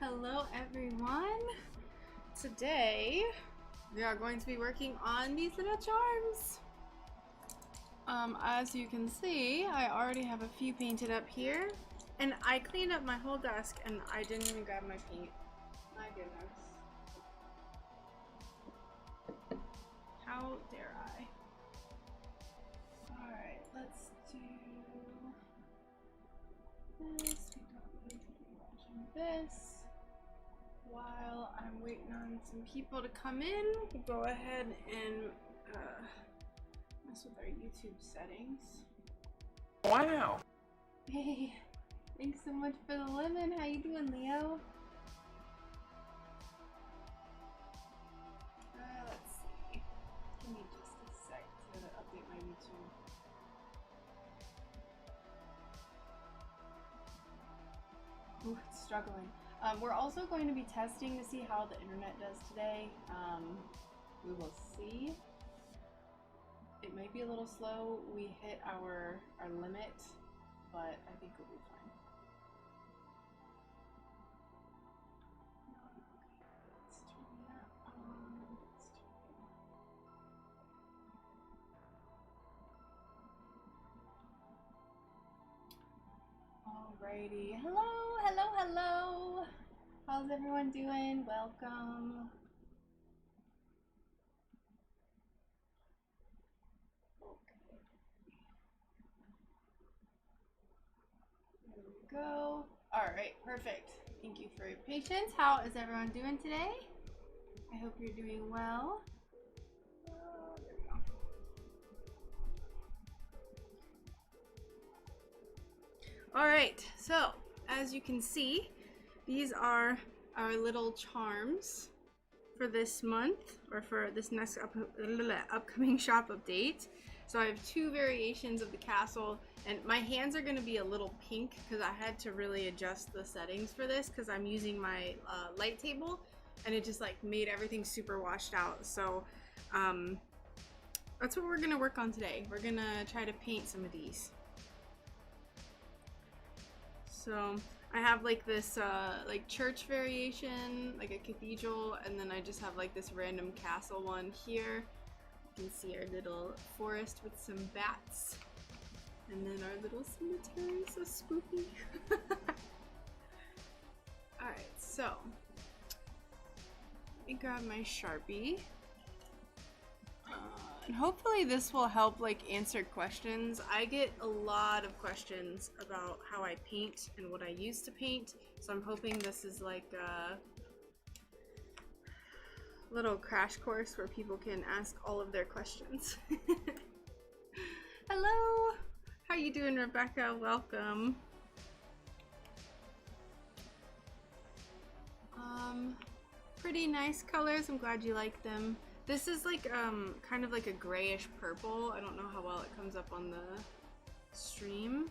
Hello everyone! Today we are going to be working on these little charms. As you can see, I already have a few painted up here, and I cleaned up my whole desk and I didn't even grab my paint. My goodness. How dare I? Alright, let's do this. This. While I'm waiting on some people to come in, we'll go ahead and mess with our YouTube settings. Wow! Hey, thanks so much for the lemon. How you doing, Leo? Let's see. Give me just a sec to update my YouTube. Ooh, it's struggling. We're also going to be testing to see how the internet does today. We will see. It might be a little slow. We hit our limit, but I think we'll be fine. Let's turn that on. Alrighty. Hello, hello, hello. How's everyone doing? Welcome. Okay. There we go. Alright, perfect. Thank you for your patience. How is everyone doing today? I hope you're doing well. There we go. Alright, so as you can see, these are our little charms for this month, or for this next upcoming shop update. So I have two variations of the castle, and my hands are going to be a little pink because I had to really adjust the settings for this because I'm using my light table, and it just like made everything super washed out. So that's what we're going to work on today. We're going to try to paint some of these. So I have like this like church variation, like a cathedral, and then I just have like this random castle one here. You can see our little forest with some bats, and then our little cemetery, so spooky. Alright, so let me grab my Sharpie. And hopefully this will help like answer questions. I get a lot of questions about how I paint and what I use to paint, so I'm hoping this is like a little crash course where people can ask all of their questions. Hello! How you doing, Rebecca? Welcome. Pretty nice colors. I'm glad you like them. This is like kind of like a grayish purple. I don't know how well it comes up on the stream.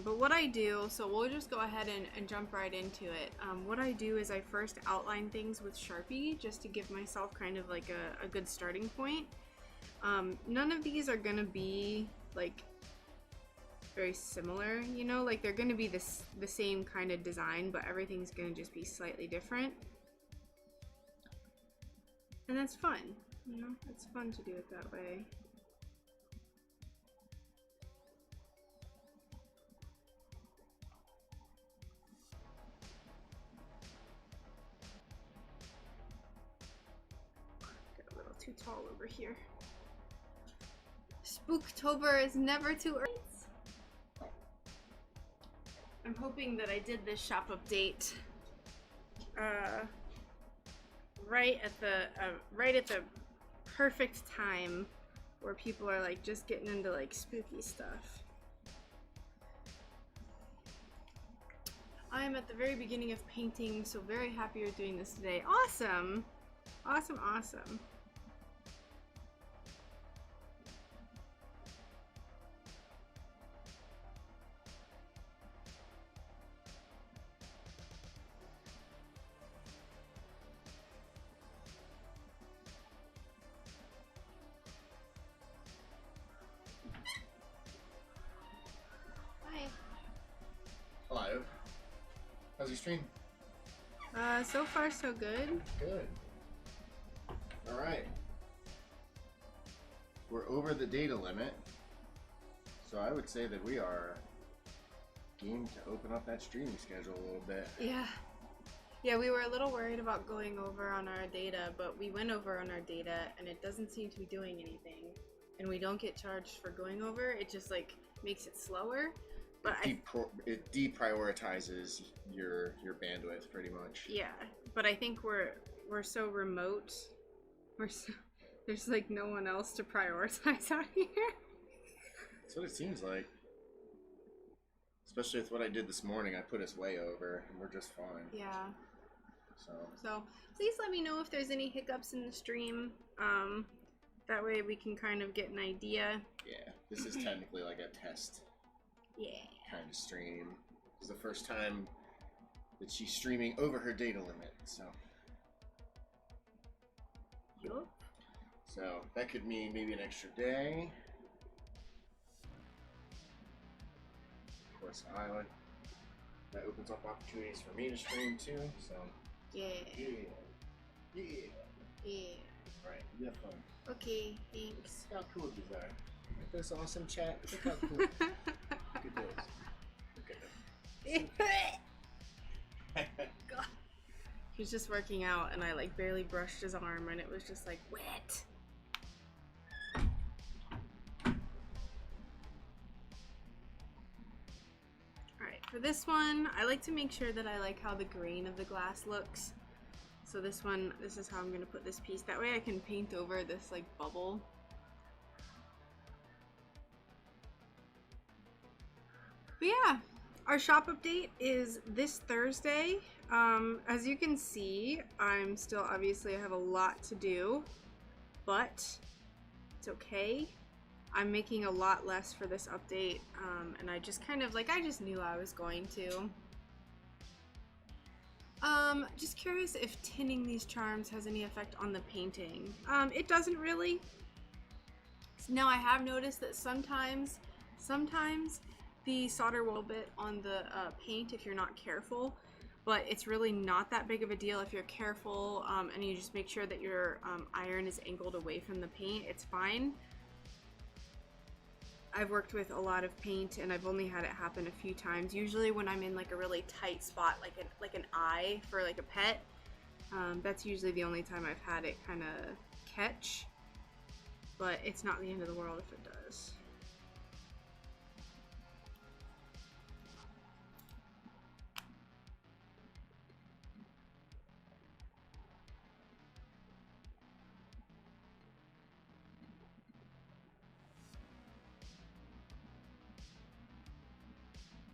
But what I do, so we'll just go ahead and jump right into it. What I do is I first outline things with Sharpie just to give myself kind of like a good starting point. None of these are gonna be like very similar, you know, like they're gonna be the same kind of design, but everything's gonna just be slightly different. And that's fun, you know, it's fun to do it that way. Got a little too tall over here. Spooktober is never too early. I'm hoping that I did this shop update right at the perfect time where people are like just getting into like spooky stuff. I am at the very beginning of painting, so very happy you're doing this today. Awesome! Awesome, awesome. your stream? So far so good. Good. All right. We're over the data limit, so I would say that we are game to open up that streaming schedule a little bit. Yeah. Yeah, we were a little worried about going over on our data, but we went over on our data and it doesn't seem to be doing anything. And we don't get charged for going over, it just like makes it slower. But it deprioritizes your bandwidth pretty much. Yeah, but I think we're so remote. There's like no one else to prioritize out here. That's what it seems like. Especially with what I did this morning, I put us way over, and we're just fine. Yeah. So please let me know if there's any hiccups in the stream. That way we can kind of get an idea. Yeah, this is technically like a test. Yeah. Kind of stream. It's the first time that she's streaming over her data limit, so. Yup. So that could mean maybe an extra day. Of course, that opens up opportunities for me to stream too. So. Yeah. Yeah. All right, you have fun. Okay, thanks. Look how cool these are. Isn't this awesome, chat? Look how cool. Look at those. Look at them. God. He was just working out and I like barely brushed his arm and it was just like wet. Alright, for this one, I like to make sure that I like how the grain of the glass looks. So this one, this is how I'm going to put this piece. That way I can paint over this like bubble. But yeah, our shop update is this Thursday. As you can see, I'm still obviously I have a lot to do, but it's okay. I'm making a lot less for this update, and I just kind of like I just knew I was going to. Just curious if tinning these charms has any effect on the painting. It doesn't really. Now I have noticed that sometimes the solder will bit on the paint if you're not careful, but it's really not that big of a deal if you're careful and you just make sure that your iron is angled away from the paint. It's fine. I've worked with a lot of paint and I've only had it happen a few times. Usually when I'm in like a really tight spot, like an eye for like a pet, that's usually the only time I've had it kind of catch, but it's not the end of the world if it does.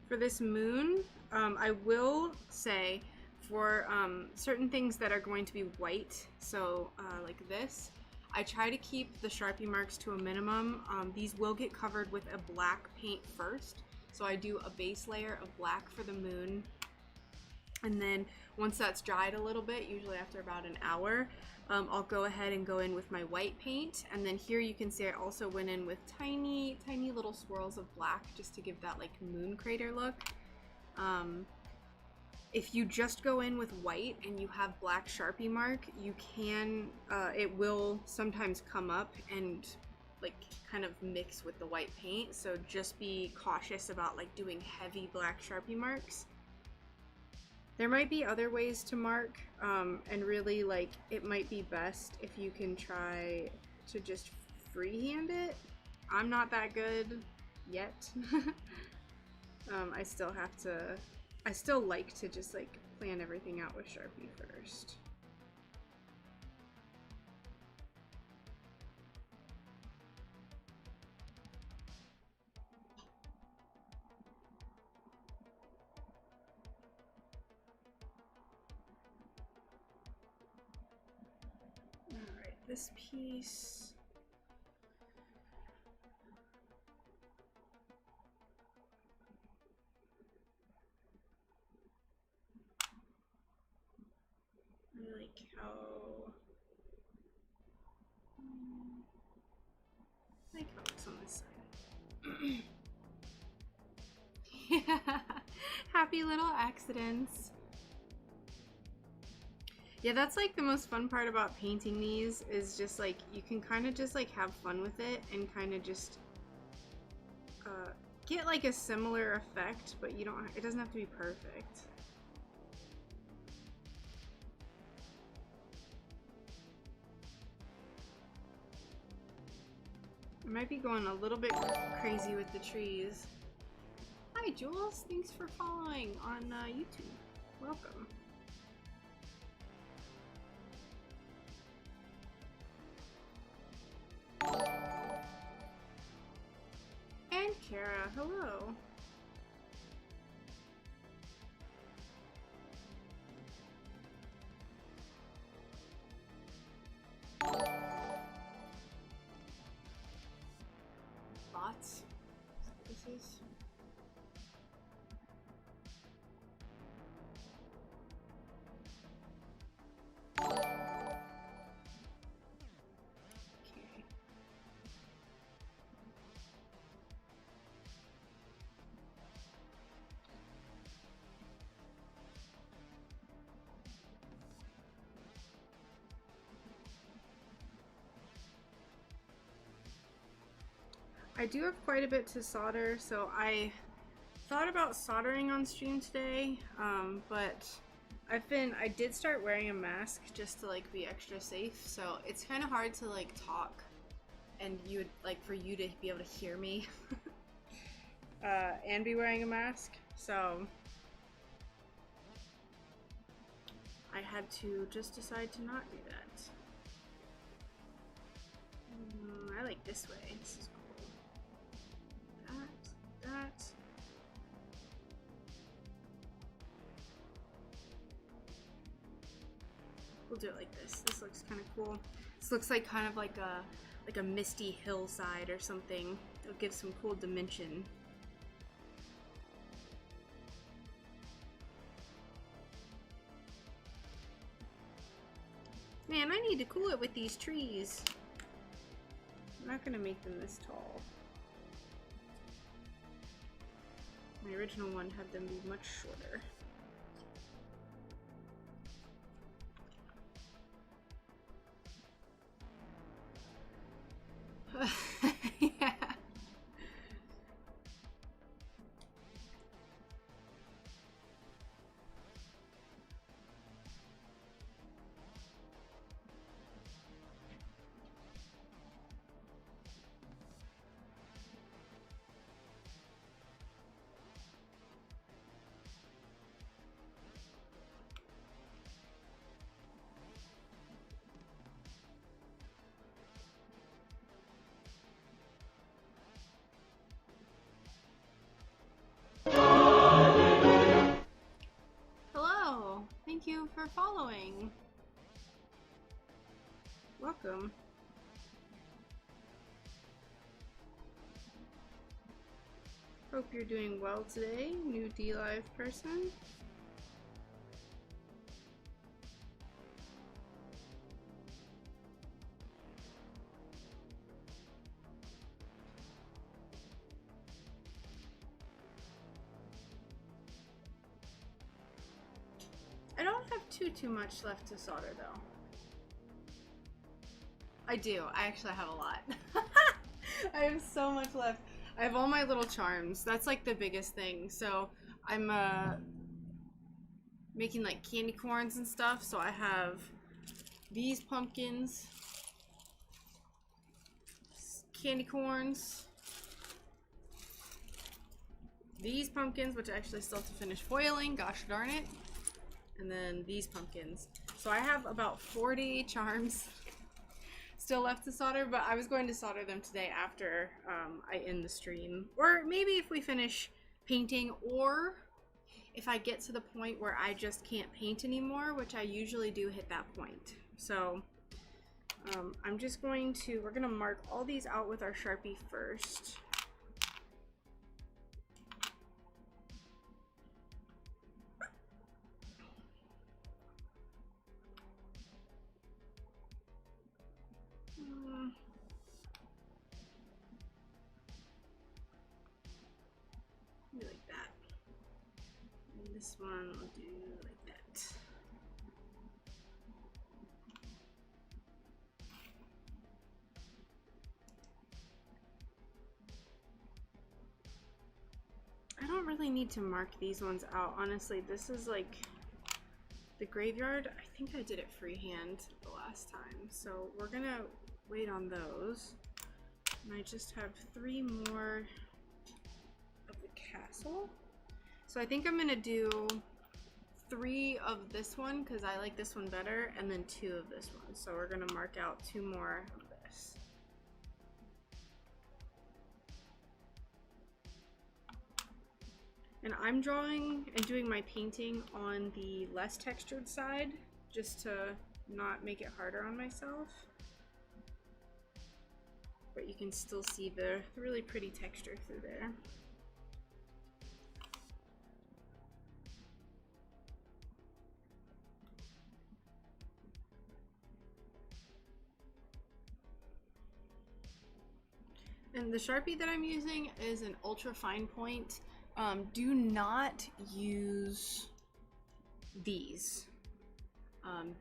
For this moon, I will say for certain things that are going to be white, so like this, I try to keep the Sharpie marks to a minimum. These will get covered with a black paint first, so I do a base layer of black for the moon, and then once that's dried a little bit, usually after about an hour, I'll go ahead and go in with my white paint, and then here you can see I also went in with tiny little swirls of black just to give that like moon crater look. If you just go in with white and you have black Sharpie mark, you can, it will sometimes come up and like kind of mix with the white paint, so just be cautious about like doing heavy black Sharpie marks. There might be other ways to mark, and really like it might be best if you can try to just freehand it. I'm not that good yet. I still like to just like plan everything out with Sharpie first. Alright, this piece. I like how I like how it looks on this side. Yeah, happy little accidents. Yeah, that's like the most fun part about painting these is just like you can kind of just like have fun with it and kind of just get like a similar effect, but you don't. It doesn't have to be perfect. I might be going a little bit crazy with the trees. Hi, Jules. Thanks for following on YouTube. Welcome. And Kara, hello. Bots? This is. I do have quite a bit to solder, so I thought about soldering on stream today, but I did start wearing a mask just to like be extra safe, so it's kind of hard to like talk and you would like for you to be able to hear me and be wearing a mask, so I had to just decide to not do that. I like this way. This is cool. That. We'll do it like this. This looks kind of cool. This looks like kind of like a misty hillside or something. It'll give some cool dimension. Man, I need to cool it with these trees. I'm not gonna make them this tall. My original one had them be much shorter. Yeah. Hello, thank you for following. Welcome. Hope you're doing well today, new D-Live person. I don't have too much left to solder though. I do. I actually have a lot. I have so much left. I have all my little charms. That's like the biggest thing. So I'm making like candy corns and stuff. So I have these pumpkins, candy corns, these pumpkins, which I actually still have to finish foiling. Gosh darn it. And then these pumpkins. So I have about 40 charms still left to solder, but I was going to solder them today after I end the stream. Or maybe if we finish painting, or if I get to the point where I just can't paint anymore, which I usually do hit that point. So I'm just going to, we're gonna mark all these out with our Sharpie first. Like that. And this one will do like that. really need to mark these ones out. Honestly, this is like the graveyard. I think I did it freehand the last time. So we're gonna wait on those. And I just have 3 more of the castle. So I think I'm gonna do 3 of this one because I like this one better, and then 2 of this one. So we're gonna mark out 2 more of this. And I'm drawing and doing my painting on the less textured side just to not make it harder on myself. But you can still see the really pretty texture through there. And the Sharpie that I'm using is an ultra fine point. Do not use these.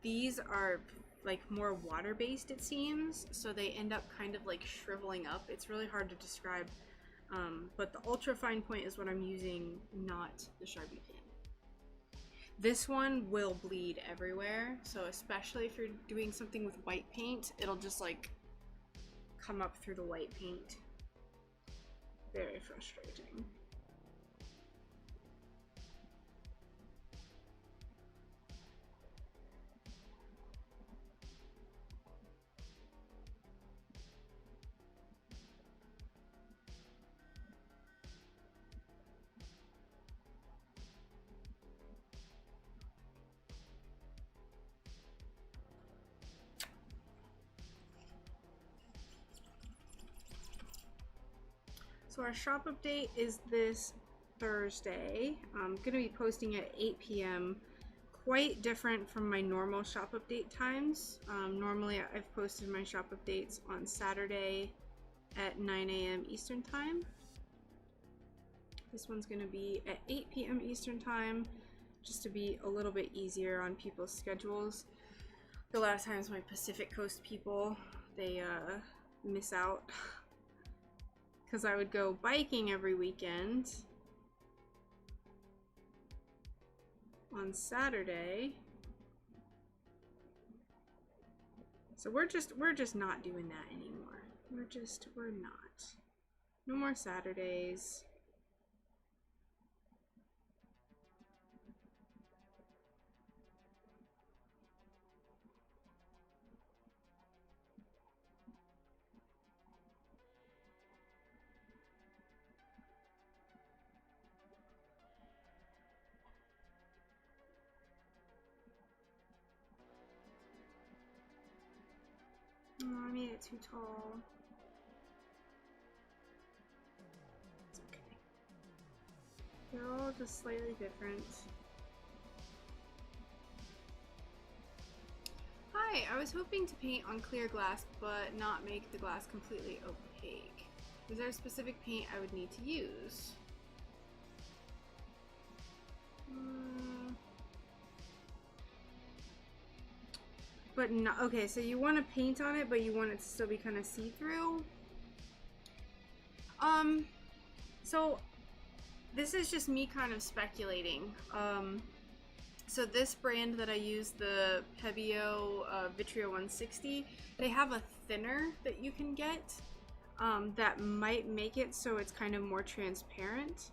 These are like more water-based, it seems, so they end up kind of like shriveling up. It's really hard to describe, but the ultra fine point is what I'm using, not the Sharpie pen. This one will bleed everywhere, so especially if you're doing something with white paint, it'll just like come up through the white paint. Very frustrating. So our shop update is this Thursday. I'm gonna be posting at 8 p.m. Quite different from my normal shop update times. Normally I've posted my shop updates on Saturday at 9 a.m. Eastern time. This one's gonna be at 8 p.m. Eastern time, just to be a little bit easier on people's schedules. A lot of times my Pacific Coast people, they miss out. Because I would go biking every weekend on Saturday. So we're just not doing that anymore. We're not. No more Saturdays. Oh, I made it too tall. It's okay. They're all just slightly different. Hi, I was hoping to paint on clear glass, but not make the glass completely opaque. Is there a specific paint I would need to use? But no, okay, so you want to paint on it, but you want it to still be kind of see-through. So this is just me kind of speculating. So this brand that I use, the Pebeo Vitrio 160, they have a thinner that you can get that might make it so it's kind of more transparent,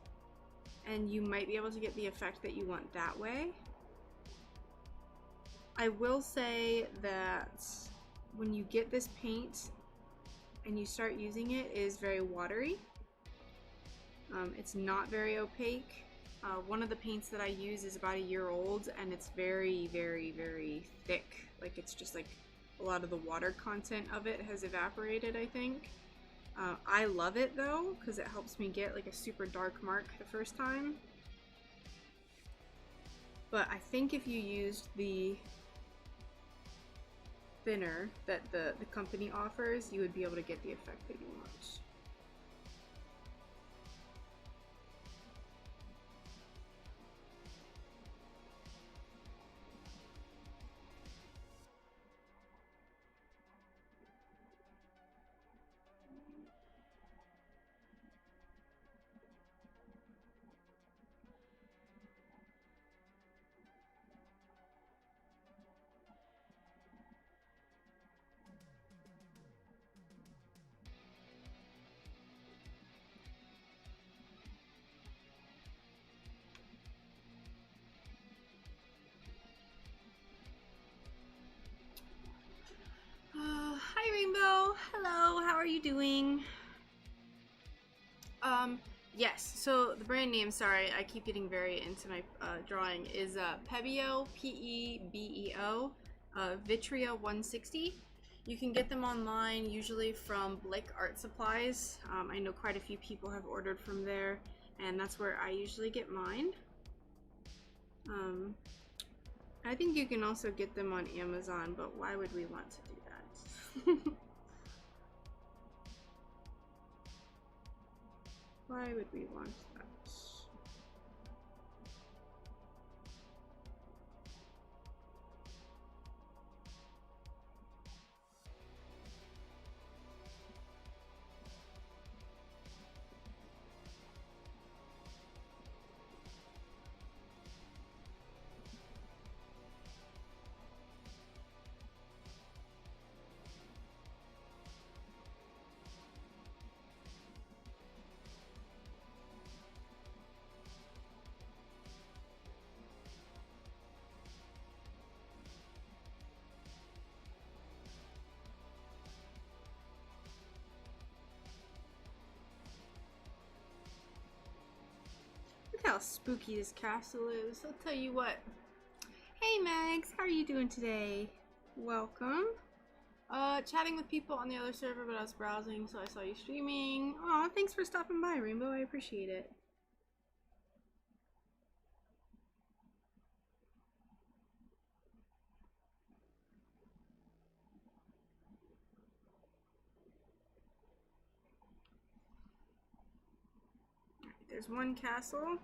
and you might be able to get the effect that you want that way. I will say that when you get this paint and you start using it, it is very watery. It's not very opaque. One of the paints that I use is about a year old, and it's very, very, very thick. Like, it's just like a lot of the water content of it has evaporated, I think. I love it though, because it helps me get like a super dark mark the first time. But I think if you used the thinner that the company offers, you would be able to get the effect that you want. are you doing? Yes, so the brand name, sorry, I keep getting very into my drawing, is Pebeo, P-E-B-E-O, Vitria 160. You can get them online, usually from Blick Art Supplies. I know quite a few people have ordered from there, and that's where I usually get mine. I think you can also get them on Amazon, but why would we want to do that? Why would we want that? Look how spooky this castle is. I'll tell you what. Hey Mags, how are you doing today? Welcome. Chatting with people on the other server, but I was browsing, so I saw you streaming. Aw, thanks for stopping by, Rainbow. I appreciate it. Alright, there's one castle.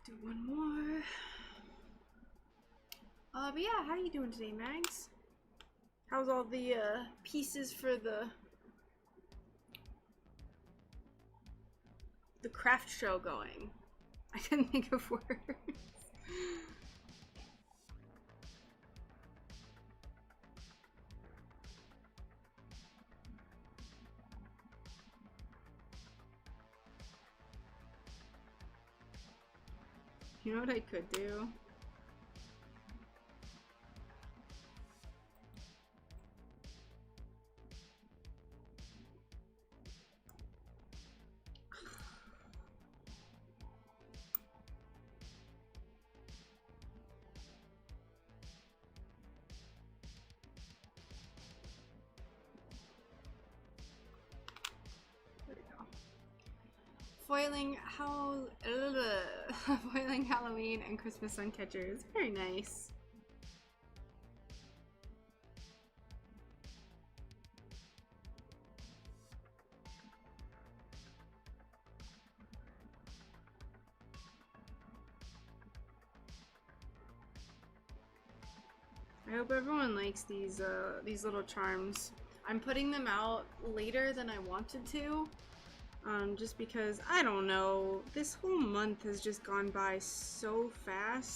Do one more. But yeah, how are you doing today, Mags? How's all the pieces for the craft show going? I couldn't think of words. You know what I could do? Foiling foiling Halloween and Christmas sun catchers. Very nice. I hope everyone likes these little charms. I'm putting them out later than I wanted to. Just because, I don't know, this whole month has just gone by so fast.